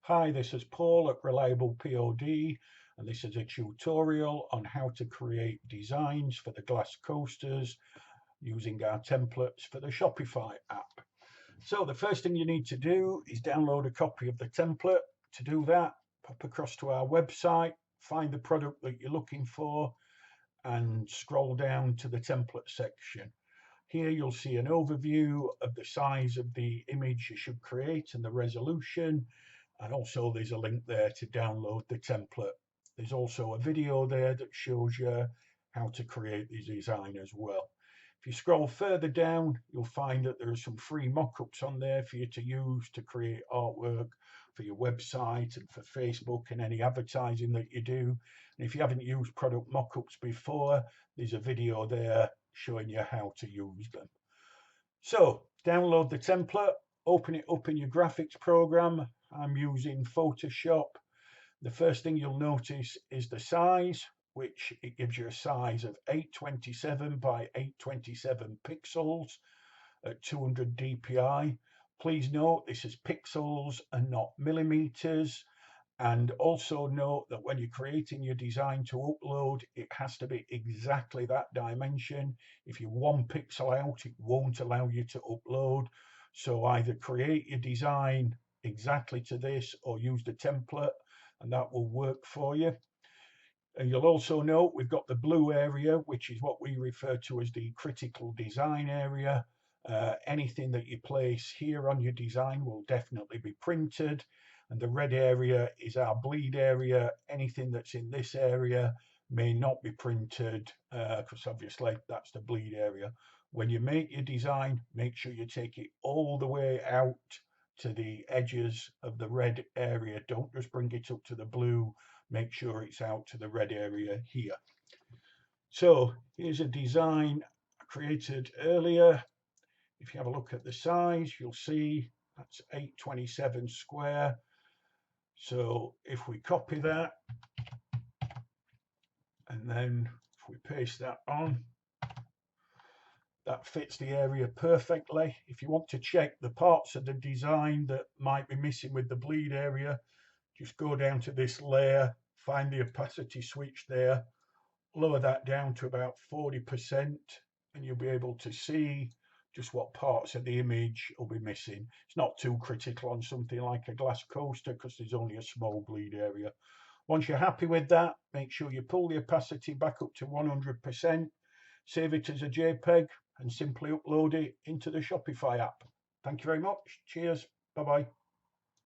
Hi, this is Paul at Reliable POD, and this is a tutorial on how to create designs for the glass coasters using our templates for the Shopify app. So the first thing you need to do is download a copy of the template. To do that, pop across to our website, find the product that you're looking for, and scroll down to the template section. Here you'll see an overview of the size of the image you should create and the resolution. And also there's a link there to download the template. There's also a video there that shows you how to create the design as well. If you scroll further down, you'll find that there are some free mock-ups on there for you to use to create artwork for your website and for Facebook and any advertising that you do. And if you haven't used product mock-ups before, there's a video there showing you how to use them. So download the template, open it up in your graphics program. I'm using Photoshop. The first thing you'll notice is the size, which it gives you a size of 827 by 827 pixels at 200 dpi. Please note this is pixels and not millimeters. And also note that when you're creating your design to upload, it has to be exactly that dimension. If you're 1 pixel out, it won't allow you to upload. So either create your design exactly to this or use the template and that will work for you. And you'll also note we've got the blue area, which is what we refer to as the critical design area. Anything that you place here on your design will definitely be printed. And the red area is our bleed area. Anything that's in this area may not be printed because obviously that's the bleed area. When you make your design, make sure you take it all the way out to the edges of the red area. Don't just bring it up to the blue. Make sure it's out to the red area here. So here's a design I created earlier. If you have a look at the size, you'll see that's 827 square. So if we copy that and then if we paste that on, that fits the area perfectly. If you want to check the parts of the design that might be missing with the bleed area, just go down to this layer, find the opacity switch there, lower that down to about 40%, and you'll be able to see just what parts of the image will be missing. It's not too critical on something like a glass coaster because there's only a small bleed area. Once you're happy with that, make sure you pull the opacity back up to 100%, save it as a JPEG, and simply upload it into the Shopify app. Thank you very much. Cheers. Bye-bye.